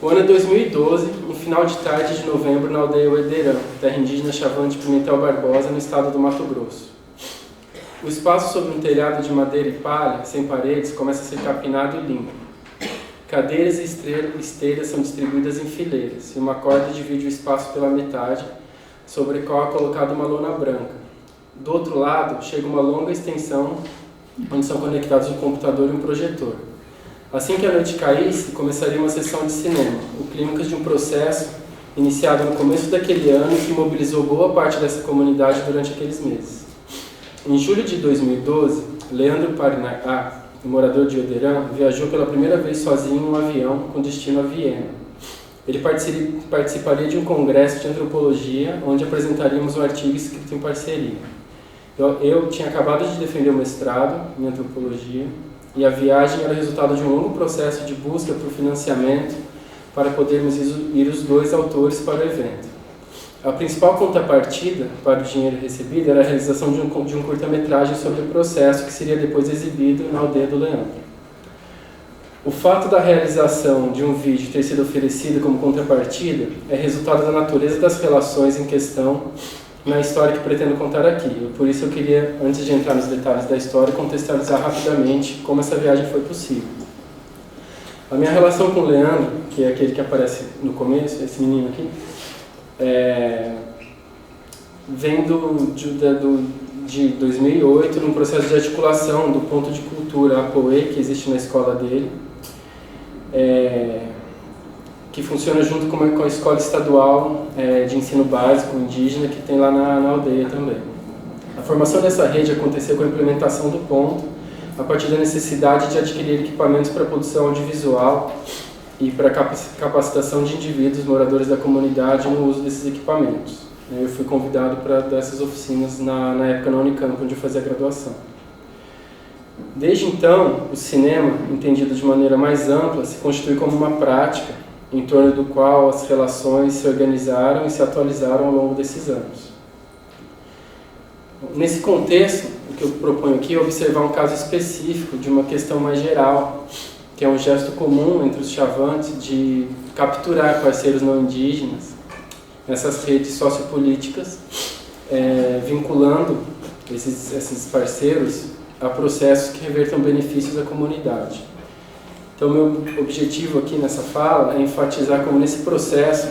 O ano é 2012, um final de tarde de novembro na aldeia Uederã, terra indígena Chavante Pimentel Barbosa, no estado do Mato Grosso. O espaço sobre um telhado de madeira e palha, sem paredes, começa a ser capinado e limpo. Cadeiras e esteiras são distribuídas em fileiras, e uma corda divide o espaço pela metade, sobre a qual é colocada uma lona branca. Do outro lado, chega uma longa extensão, onde são conectados um computador e um projetor. Assim que a noite caísse, começaria uma sessão de cinema, o clímax de um processo iniciado no começo daquele ano que mobilizou boa parte dessa comunidade durante aqueles meses. Em julho de 2012, Leandro Parinacá, um morador de Uederã, viajou pela primeira vez sozinho em um avião com destino a Viena. Ele participaria de um congresso de antropologia, onde apresentaríamos um artigo escrito em parceria. Eu tinha acabado de defender o mestrado em antropologia, e a viagem era resultado de um longo processo de busca por financiamento para podermos ir os dois autores para o evento. A principal contrapartida para o dinheiro recebido era a realização de um curta-metragem sobre o processo que seria depois exibido na aldeia do Leandro. O fato da realização de um vídeo ter sido oferecido como contrapartida é resultado da natureza das relações em questão na história que pretendo contar aqui. Por isso eu queria, antes de entrar nos detalhes da história, contextualizar rapidamente como essa viagem foi possível. A minha relação com o Leandro, que é aquele que aparece no começo, esse menino aqui, vem de 2008, num processo de articulação do ponto de cultura APOE, que existe na escola dele, que funciona junto com a escola estadual de ensino básico indígena que tem lá na aldeia também. A formação dessa rede aconteceu com a implementação do ponto, a partir da necessidade de adquirir equipamentos para produção audiovisual e para capacitação de indivíduos moradores da comunidade no uso desses equipamentos. Eu fui convidado para dar essas oficinas na época na Unicamp, onde eu fazia a graduação. Desde então, o cinema, entendido de maneira mais ampla, se constitui como uma prática em torno do qual as relações se organizaram e se atualizaram ao longo desses anos. Nesse contexto, o que eu proponho aqui é observar um caso específico de uma questão mais geral, que é um gesto comum entre os chavantes de capturar parceiros não indígenas nessas redes sociopolíticas, vinculando esses parceiros a processos que revertam benefícios à comunidade. Então, meu objetivo aqui nessa fala é enfatizar como nesse processo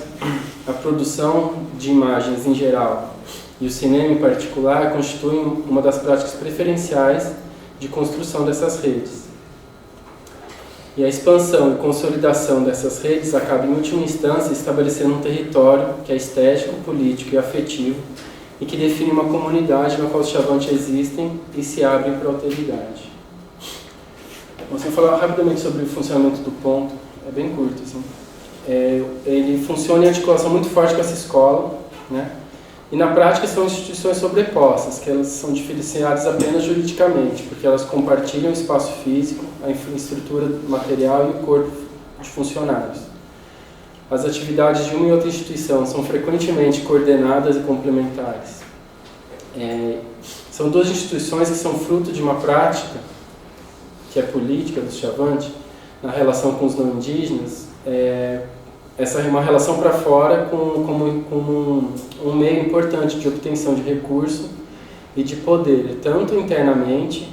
a produção de imagens em geral e o cinema em particular constituem uma das práticas preferenciais de construção dessas redes. E a expansão e consolidação dessas redes acaba, em última instância, estabelecendo um território que é estético, político e afetivo e que define uma comunidade na qual os chavantes existem e se abrem para a alteridade. Bom, se eu falar rapidamente sobre o funcionamento do ponto, é bem curto, assim. Ele funciona em articulação muito forte com essa escola, né? E na prática são instituições sobrepostas, que elas são diferenciadas apenas juridicamente, porque elas compartilham o espaço físico, a infraestrutura material e o corpo de funcionários. As atividades de uma e outra instituição são frequentemente coordenadas e complementares. São duas instituições que são fruto de uma prática, que é política do Chavante, na relação com os não indígenas, essa é uma relação para fora como um meio importante de obtenção de recurso e de poder, tanto internamente,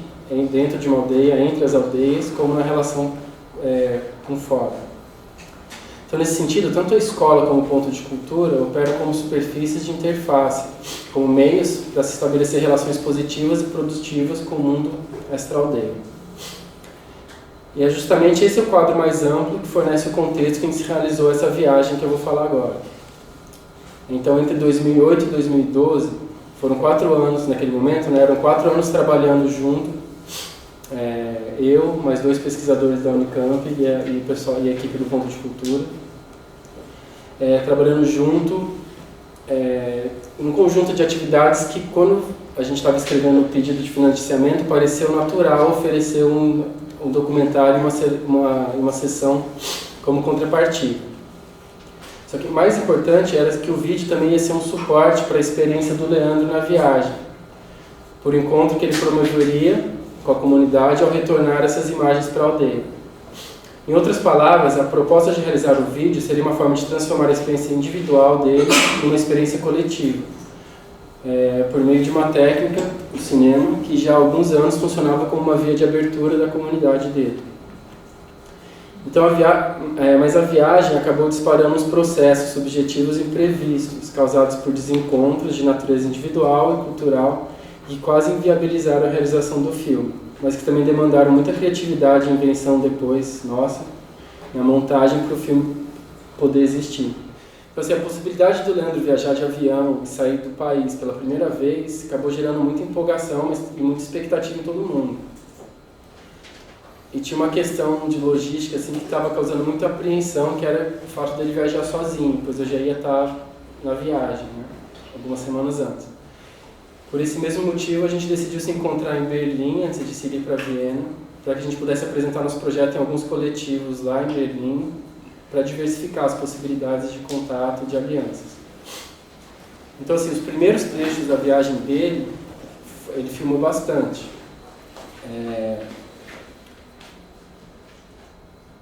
dentro de uma aldeia, entre as aldeias, como na relação com fora. Então, nesse sentido, tanto a escola como o ponto de cultura operam como superfícies de interface, como meios para se estabelecer relações positivas e produtivas com o mundo extra-aldeia. E é justamente esse o quadro mais amplo que fornece o contexto em que se realizou essa viagem que eu vou falar agora. Então, entre 2008 e 2012, foram 4 anos naquele momento, né? Eram 4 anos trabalhando junto, eu, mais 2 pesquisadores da Unicamp e a equipe do Ponto de Cultura, trabalhando junto um conjunto de atividades que, quando a gente estava escrevendo o pedido de financiamento, pareceu natural oferecer um documentário e uma sessão como contrapartida. Só que o mais importante era que o vídeo também ia ser um suporte para a experiência do Leandro na viagem, por encontro que ele promoveria com a comunidade ao retornar essas imagens para a aldeia. Em outras palavras, a proposta de realizar o vídeo seria uma forma de transformar a experiência individual dele em uma experiência coletiva, por meio de uma técnica, o cinema, que já há alguns anos funcionava como uma via de abertura da comunidade dele. Então, mas a viagem acabou disparando uns processos subjetivos imprevistos, causados por desencontros de natureza individual e cultural, que quase inviabilizaram a realização do filme, mas que também demandaram muita criatividade e invenção depois, nossa, na montagem para o filme poder existir. Então, assim, a possibilidade do Leandro viajar de avião e sair do país pela primeira vez acabou gerando muita empolgação e muita expectativa em todo mundo. E tinha uma questão de logística assim, que estava causando muita apreensão, que era o fato dele viajar sozinho, pois eu já ia estar na viagem, né, algumas semanas antes. Por esse mesmo motivo, a gente decidiu se encontrar em Berlim antes de seguir para Viena, para que a gente pudesse apresentar nosso projeto em alguns coletivos lá em Berlim, para diversificar as possibilidades de contato e de alianças. Então, assim, os primeiros trechos da viagem dele, ele filmou bastante.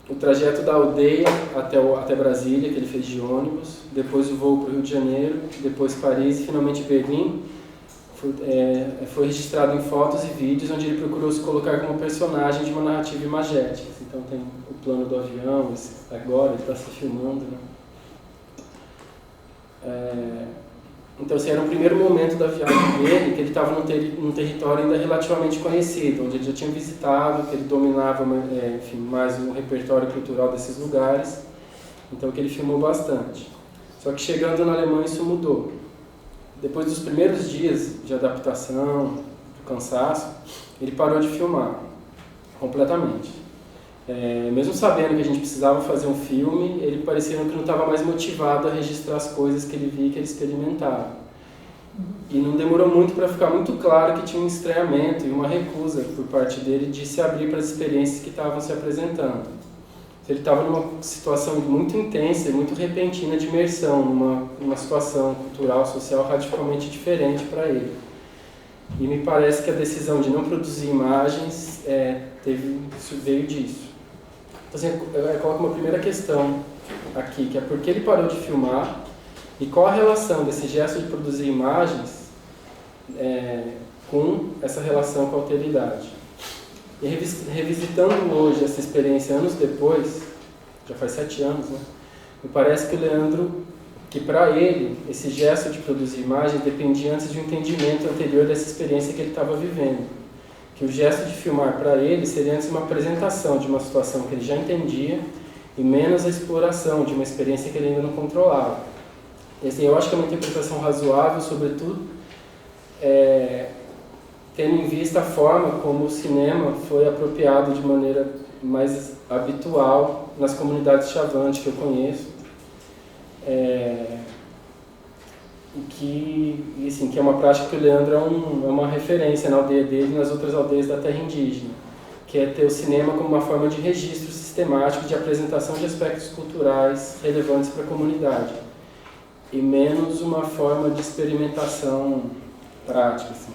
O trajeto da aldeia até Brasília, que ele fez de ônibus, depois o voo para o Rio de Janeiro, depois Paris e finalmente Berlim, foi registrado em fotos e vídeos, onde ele procurou se colocar como personagem de uma narrativa imagética. Então tem o plano do avião, agora ele está se filmando, né? Então, assim, era o primeiro momento da viagem dele, que ele estava num território ainda relativamente conhecido, onde ele já tinha visitado, que ele dominava enfim, mais o repertório cultural desses lugares, então que ele filmou bastante. Só que chegando na Alemanha isso mudou. Depois dos primeiros dias de adaptação, do cansaço, ele parou de filmar completamente. Mesmo sabendo que a gente precisava fazer um filme, ele parecia que não estava mais motivado a registrar as coisas que ele via e que ele experimentava. E não demorou muito para ficar muito claro que tinha um estranhamento e uma recusa por parte dele de se abrir para as experiências que estavam se apresentando. Ele estava numa situação muito intensa e muito repentina de imersão, numa situação cultural, social radicalmente diferente para ele. E me parece que a decisão de não produzir imagens veio disso. Então, assim, eu coloco uma primeira questão aqui, que é por que ele parou de filmar e qual a relação desse gesto de produzir imagens com essa relação com a alteridade. E revisitando hoje essa experiência anos depois, já faz 7 anos, né? Me parece que o Leandro, que para ele, esse gesto de produzir imagens dependia antes de um entendimento anterior dessa experiência que ele estava vivendo. Que o gesto de filmar para ele seria antes uma apresentação de uma situação que ele já entendia e menos a exploração de uma experiência que ele ainda não controlava. E assim, eu acho que é uma interpretação razoável, sobretudo, tendo em vista a forma como o cinema foi apropriado de maneira mais habitual nas comunidades Chavante que eu conheço, que é uma prática que o Leandro é uma referência na aldeia dele e nas outras aldeias da terra indígena, que é ter o cinema como uma forma de registro sistemático de apresentação de aspectos culturais relevantes para a comunidade, e menos uma forma de experimentação prática, assim.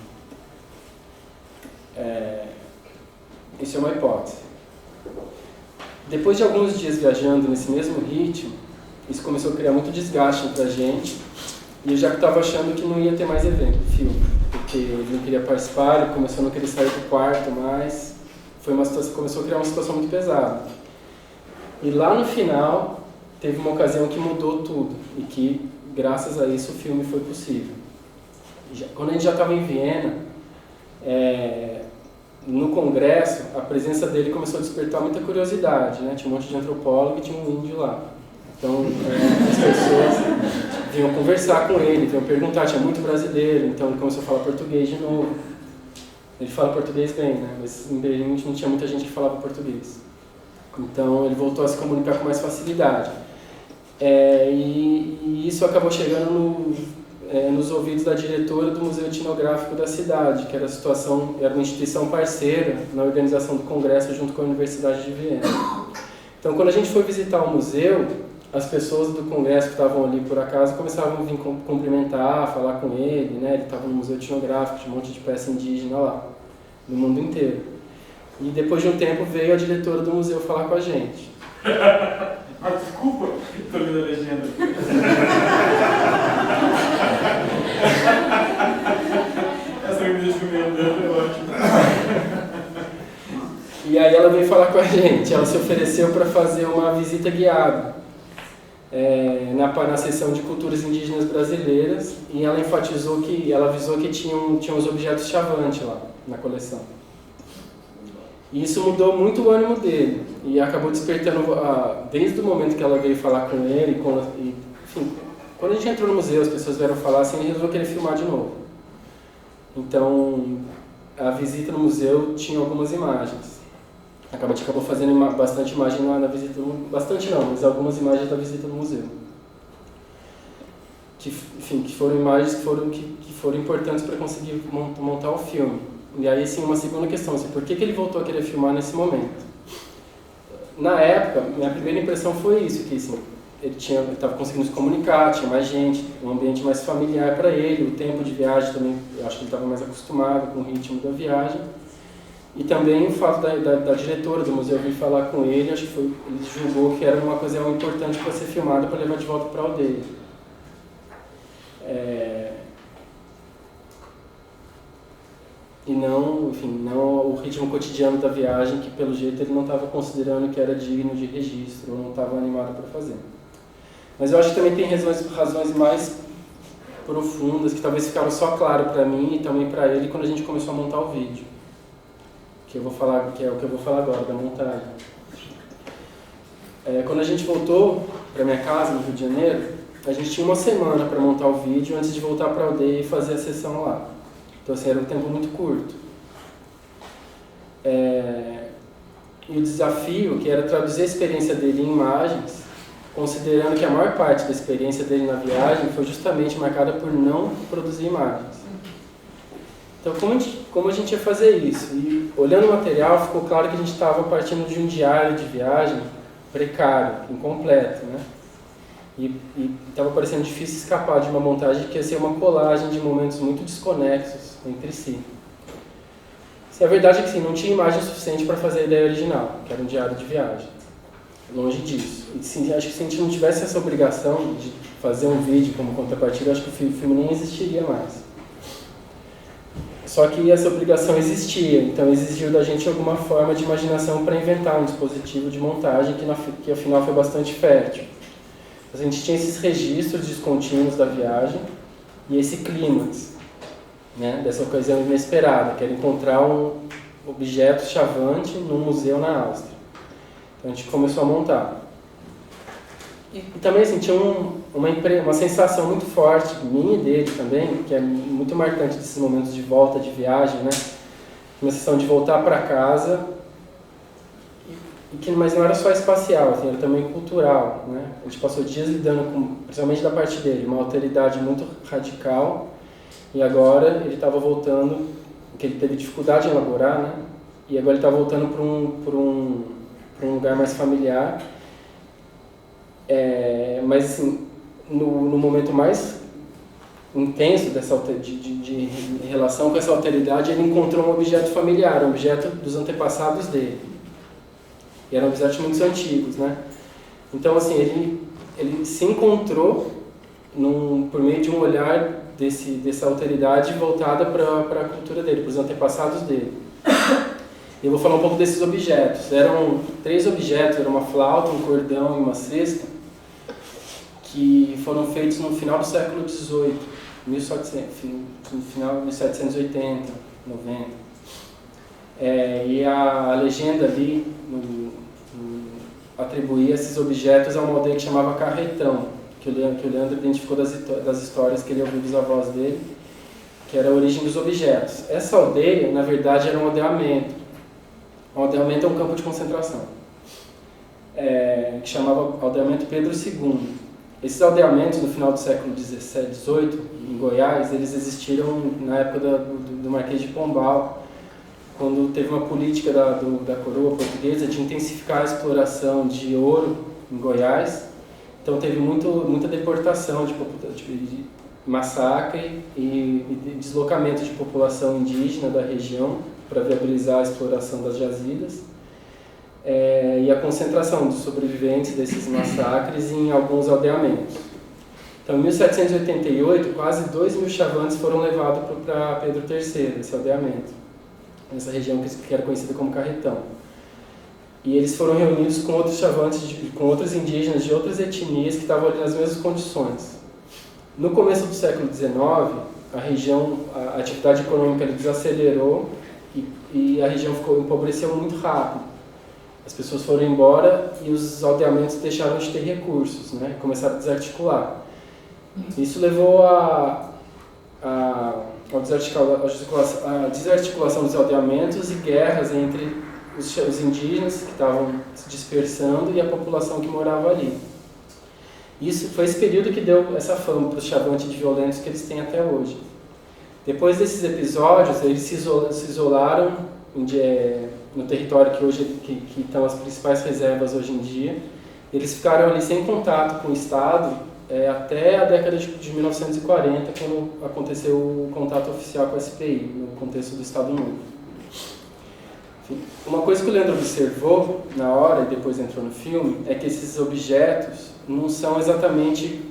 Isso é uma hipótese. Depois de alguns dias viajando nesse mesmo ritmo, isso começou a criar muito desgaste entre a gente, e eu já estava achando que não ia ter mais evento, filme, porque ele não queria participar, ele começou a não querer sair do quarto mais, começou a criar uma situação muito pesada. E lá no final, teve uma ocasião que mudou tudo, e que, graças a isso, o filme foi possível. Quando a gente já estava em Viena, no congresso, a presença dele começou a despertar muita curiosidade, né? Tinha um monte de antropólogo e tinha um índio lá. Então, as pessoas vinham conversar com ele, vinham perguntar, tinha muito brasileiro, então ele começou a falar português de novo. Ele fala português bem, né? Mas em Berlim não tinha muita gente que falava português. Então, ele voltou a se comunicar com mais facilidade. E isso acabou chegando nos ouvidos da diretora do Museu Etnográfico da cidade, que era uma instituição parceira na organização do congresso junto com a Universidade de Viena. Então, quando a gente foi visitar o museu, as pessoas do congresso que estavam ali por acaso começavam a vir cumprimentar, falar com ele, né? Ele estava no Museu Etnográfico, tinha um monte de peça indígena lá, do mundo inteiro. E depois de um tempo veio a diretora do museu falar com a gente. Ah, desculpa, tô lendo a legenda. Essa me deixa meio andando, é ótimo. E aí ela veio falar com a gente, ela se ofereceu para fazer uma visita guiada na seção de culturas indígenas brasileiras, e ela enfatizou que, ela avisou que tinha os objetos Chavante lá na coleção. E isso mudou muito o ânimo dele, e acabou despertando, desde o momento que ela veio falar com ele, enfim, quando a gente entrou no museu, as pessoas vieram falar assim, ele resolveu querer filmar de novo. Então, a visita no museu tinha algumas imagens. A gente acabou fazendo bastante imagem na visita, bastante não, mas algumas imagens da visita no museu. Que foram imagens que foram importantes para conseguir montar o filme. E aí, sim, uma segunda questão, assim, por que ele voltou a querer filmar nesse momento? Na época, minha primeira impressão foi isso, que assim, ele estava conseguindo se comunicar, tinha mais gente, um ambiente mais familiar para ele, o tempo de viagem também, eu acho que ele estava mais acostumado com o ritmo da viagem. E também o fato da diretora do museu vir falar com ele, acho que ele julgou que era uma ocasião importante para ser filmada, para levar de volta para a aldeia. E não, enfim, não o ritmo cotidiano da viagem, que pelo jeito ele não estava considerando que era digno de registro, ou não estava animado para fazer. Mas eu acho que também tem razões mais profundas, que talvez ficaram só claro para mim e também para ele quando a gente começou a montar o vídeo. Que é o que eu vou falar agora, da montagem. Quando a gente voltou para minha casa, no Rio de Janeiro, a gente tinha uma semana para montar o vídeo antes de voltar para a aldeia e fazer a sessão lá. Então, assim, era um tempo muito curto. E o desafio, que era traduzir a experiência dele em imagens, considerando que a maior parte da experiência dele na viagem foi justamente marcada por não produzir imagens. Então, como a gente ia fazer isso? E olhando o material, ficou claro que a gente estava partindo de um diário de viagem precário, incompleto, né? E estava parecendo difícil escapar de uma montagem que ia ser uma colagem de momentos muito desconexos entre si. A verdade é que sim, não tinha imagem suficiente para fazer a ideia original, que era um diário de viagem. Longe disso. E, sim, acho que se a gente não tivesse essa obrigação de fazer um vídeo como contrapartida, acho que o filme nem existiria mais. Só que essa obrigação existia, então exigiu da gente alguma forma de imaginação para inventar um dispositivo de montagem que afinal foi bastante fértil. A gente tinha esses registros descontínuos da viagem e esse clímax, né, dessa ocasião inesperada, que era encontrar um objeto Chavante num museu na Áustria. Então a gente começou a montar. E também assim, tinha uma sensação muito forte, minha e dele também, que é muito marcante desses momentos de volta, de viagem, né? Uma sensação de voltar para casa, mas não era só espacial, assim, era também cultural, né? A gente passou dias lidando com, principalmente da parte dele, uma alteridade muito radical, e agora ele estava voltando, que ele teve dificuldade em elaborar, né? E agora ele está voltando para um lugar mais familiar. Mas assim, no momento mais intenso de relação com essa alteridade, ele encontrou um objeto familiar, um objeto dos antepassados dele. E eram objetos muito antigos, né? Então, assim, ele se encontrou por meio de um olhar dessa alteridade voltada para a cultura dele, para os antepassados dele. Eu vou falar um pouco desses objetos. Eram 3 objetos, era uma flauta, um cordão e uma cesta, que foram feitos no final do século XVIII, no final de 1780, 90. E a legenda ali atribuía esses objetos a uma aldeia que chamava Carretão, que o Leandro identificou das histórias que ele ouviu dos avós dele, que era a origem dos objetos. Essa aldeia, na verdade, era um aldeamento. Um aldeamento é um campo de concentração, que chamava Aldeamento Pedro II. Esses aldeamentos, no final do século XVIII, em Goiás, eles existiram na época do Marquês de Pombal, quando teve uma política da coroa portuguesa de intensificar a exploração de ouro em Goiás. Então teve muita deportação, de massacre e deslocamento de população indígena da região para viabilizar a exploração das jazidas. e a concentração dos sobreviventes desses massacres em alguns aldeamentos. Então, em 1788, quase 2.000 chavantes foram levados para Pedro III, esse aldeamento, nessa região que era conhecida como Carretão. E eles foram reunidos com outros chavantes, com outros indígenas de outras etnias que estavam ali nas mesmas condições. No começo do século XIX, a atividade econômica desacelerou e a região empobreceu muito rápido. As pessoas foram embora e os aldeamentos deixaram de ter recursos, né? Começaram a desarticular. Isso levou à desarticulação dos aldeamentos e guerras entre os indígenas que estavam se dispersando e a população que morava ali. Isso foi esse período que deu essa fama para os chavantes de violentos que eles têm até hoje. Depois desses episódios, eles se isolaram no território que estão as principais reservas hoje em dia. Eles ficaram ali sem contato com o Estado até a década de 1940, quando aconteceu o contato oficial com a SPI, no contexto do Estado Novo. Uma coisa que o Leandro observou na hora e depois entrou no filme é que esses objetos não são exatamente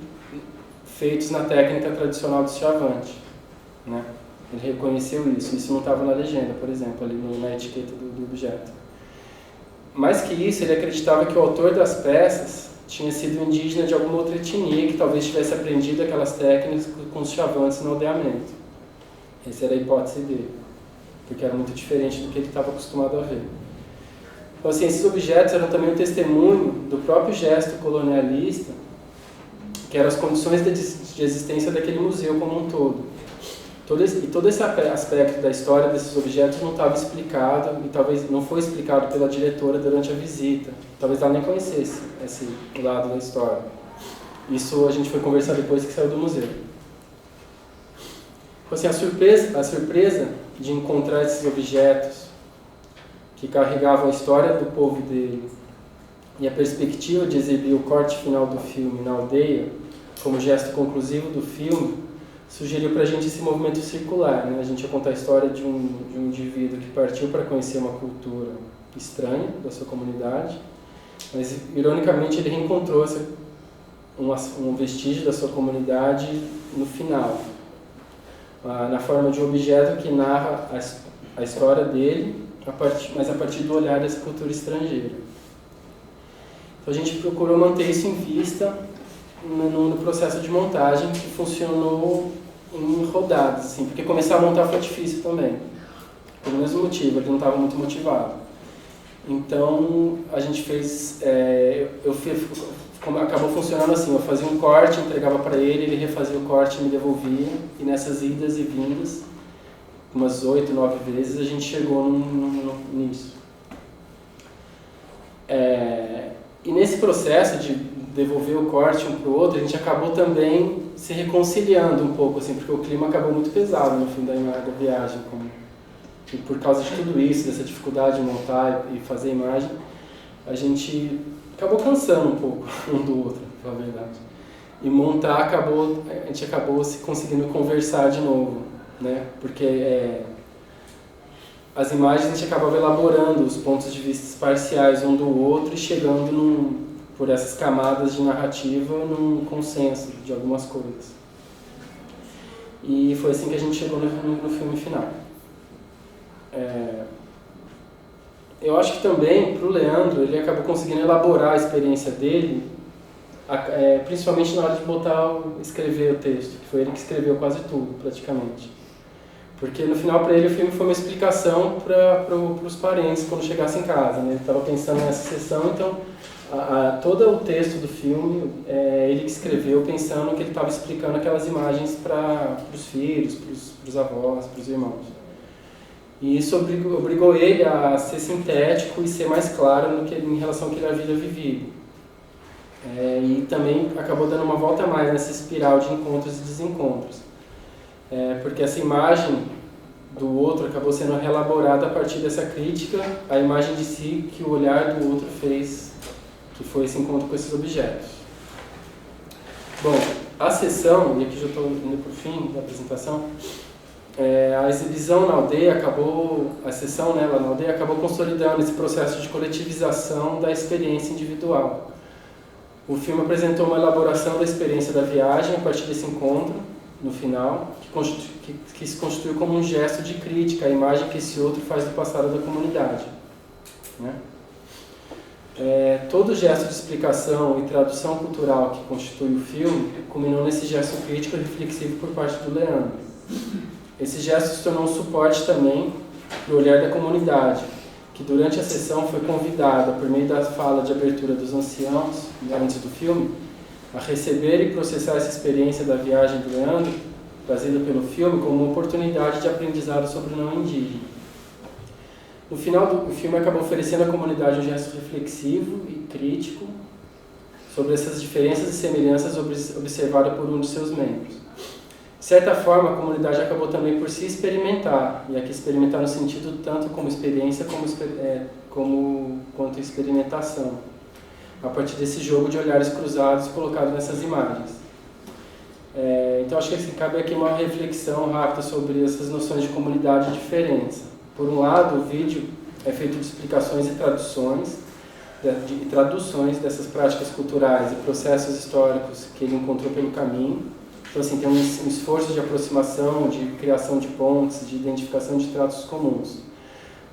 feitos na técnica tradicional do chavante, né? Ele reconheceu isso não estava na legenda, por exemplo, ali na etiqueta do objeto. Mais que isso, ele acreditava que o autor das peças tinha sido indígena de alguma outra etnia que talvez tivesse aprendido aquelas técnicas com os chavantes no aldeamento. Essa era a hipótese dele, porque era muito diferente do que ele estava acostumado a ver. Então, assim, esses objetos eram também um testemunho do próprio gesto colonialista, que eram as condições de existência daquele museu como um todo. Todo esse aspecto da história desses objetos não estava explicado, e talvez não foi explicado pela diretora durante a visita. Talvez ela nem conhecesse esse lado da história. Isso a gente foi conversar depois que saiu do museu. Assim, a surpresa de encontrar esses objetos que carregavam a história do povo dele e a perspectiva de exibir o corte final do filme na aldeia, como gesto conclusivo do filme, sugeriu para a gente esse movimento circular, né? A gente ia contar a história de um indivíduo que partiu para conhecer uma cultura estranha da sua comunidade, mas, ironicamente, ele reencontrou um vestígio da sua comunidade no final, na forma de um objeto que narra a história dele, mas a partir do olhar dessa cultura estrangeira. Então a gente procurou manter isso em vista no processo de montagem, que funcionou em rodadas, assim, porque começar a montar foi difícil também, pelo mesmo motivo, ele não estava muito motivado. Então a gente fez, acabou funcionando assim, eu fazia um corte, entregava para ele refazia o corte e me devolvia, e nessas idas e vindas, umas 8, 9 vezes, a gente chegou nisso. E nesse processo de devolver o corte um para o outro, a gente acabou também se reconciliando um pouco, assim, porque o clima acabou muito pesado no fim da viagem. E por causa de tudo isso, dessa dificuldade de montar e fazer a imagem, a gente acabou cansando um pouco um do outro, na verdade. E montar, a gente acabou se conseguindo conversar de novo, né? Porque as imagens a gente acabava elaborando os pontos de vista parciais um do outro e chegando por essas camadas de narrativa num consenso de algumas coisas. E foi assim que a gente chegou no filme final. Eu acho que também, para o Leandro, ele acabou conseguindo elaborar a experiência dele, principalmente na hora de escrever o texto, que foi ele que escreveu quase tudo, praticamente. Porque no final, para ele, o filme foi uma explicação para os parentes quando chegassem em casa, né? Ele estava pensando nessa sessão, então todo o texto do filme ele que escreveu pensando que ele estava explicando aquelas imagens para os filhos, para os avós, para os irmãos. E isso obrigou ele a ser sintético e ser mais claro em relação ao que ele havia vivido. E também acabou dando uma volta a mais nessa espiral de encontros e desencontros. Porque essa imagem do outro acabou sendo reelaborada a partir dessa crítica à imagem de si que o olhar do outro fez, que foi esse encontro com esses objetos. Bom, a sessão, e aqui já estou indo para o fim da apresentação, A exibição na aldeia a sessão lá na aldeia acabou consolidando esse processo de coletivização da experiência individual. O filme apresentou uma elaboração da experiência da viagem a partir desse encontro, no final, que se constituiu como um gesto de crítica à imagem que esse outro faz do passado da comunidade. Né? Todo gesto de explicação e tradução cultural que constitui o filme culminou nesse gesto crítico e reflexivo por parte do Leandro. Esse gesto se tornou um suporte também para o olhar da comunidade, que durante a sessão foi convidada, por meio da fala de abertura dos anciãos, antes do filme, a receber e processar essa experiência da viagem do Leandro, trazida pelo filme, como uma oportunidade de aprendizado sobre o não indígena. No final do filme, acabou oferecendo à comunidade um gesto reflexivo e crítico sobre essas diferenças e semelhanças observadas por um de seus membros. De certa forma, a comunidade acabou também por se experimentar, e aqui experimentar no sentido tanto como experiência quanto experimentação, a partir desse jogo de olhares cruzados colocados nessas imagens. Então acho que cabe aqui uma reflexão rápida sobre essas noções de comunidade e diferença. Por um lado, o vídeo é feito de explicações e traduções dessas práticas culturais e processos históricos que ele encontrou pelo caminho. Então, assim, tem um esforço de aproximação, de criação de pontes, de identificação de traços comuns.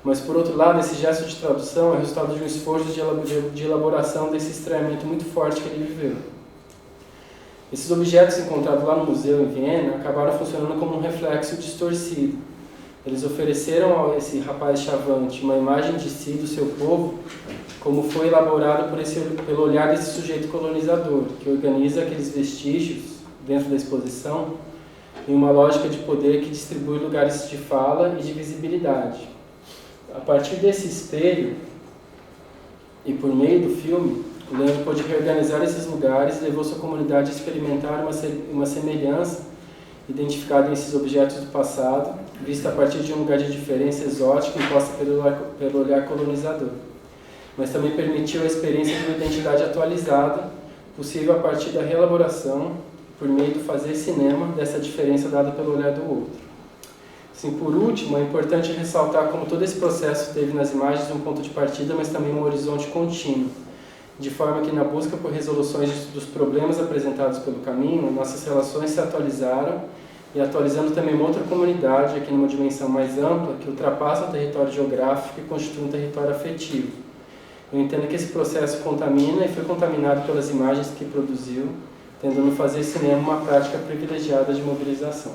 Mas, por outro lado, esse gesto de tradução é resultado de um esforço de elaboração desse estranhamento muito forte que ele viveu. Esses objetos encontrados lá no museu em Viena acabaram funcionando como um reflexo distorcido. Eles ofereceram a esse rapaz chavante uma imagem de si, do seu povo, como foi elaborado pelo olhar desse sujeito colonizador, que organiza aqueles vestígios dentro da exposição em uma lógica de poder que distribui lugares de fala e de visibilidade. A partir desse espelho, e por meio do filme, o Leandro pôde reorganizar esses lugares e levou sua comunidade a experimentar uma semelhança identificada em esses objetos do passado, vista a partir de um lugar de diferença exótica imposta pelo olhar colonizador. Mas também permitiu a experiência de uma identidade atualizada, possível a partir da reelaboração, por meio do fazer cinema, dessa diferença dada pelo olhar do outro. Assim, por último, é importante ressaltar como todo esse processo teve nas imagens um ponto de partida, mas também um horizonte contínuo, de forma que na busca por resoluções dos problemas apresentados pelo caminho, nossas relações se atualizaram e atualizando também uma outra comunidade, aqui numa dimensão mais ampla, que ultrapassa o território geográfico e constitui um território afetivo. Eu entendo que esse processo contamina e foi contaminado pelas imagens que produziu, tentando fazer cinema uma prática privilegiada de mobilização.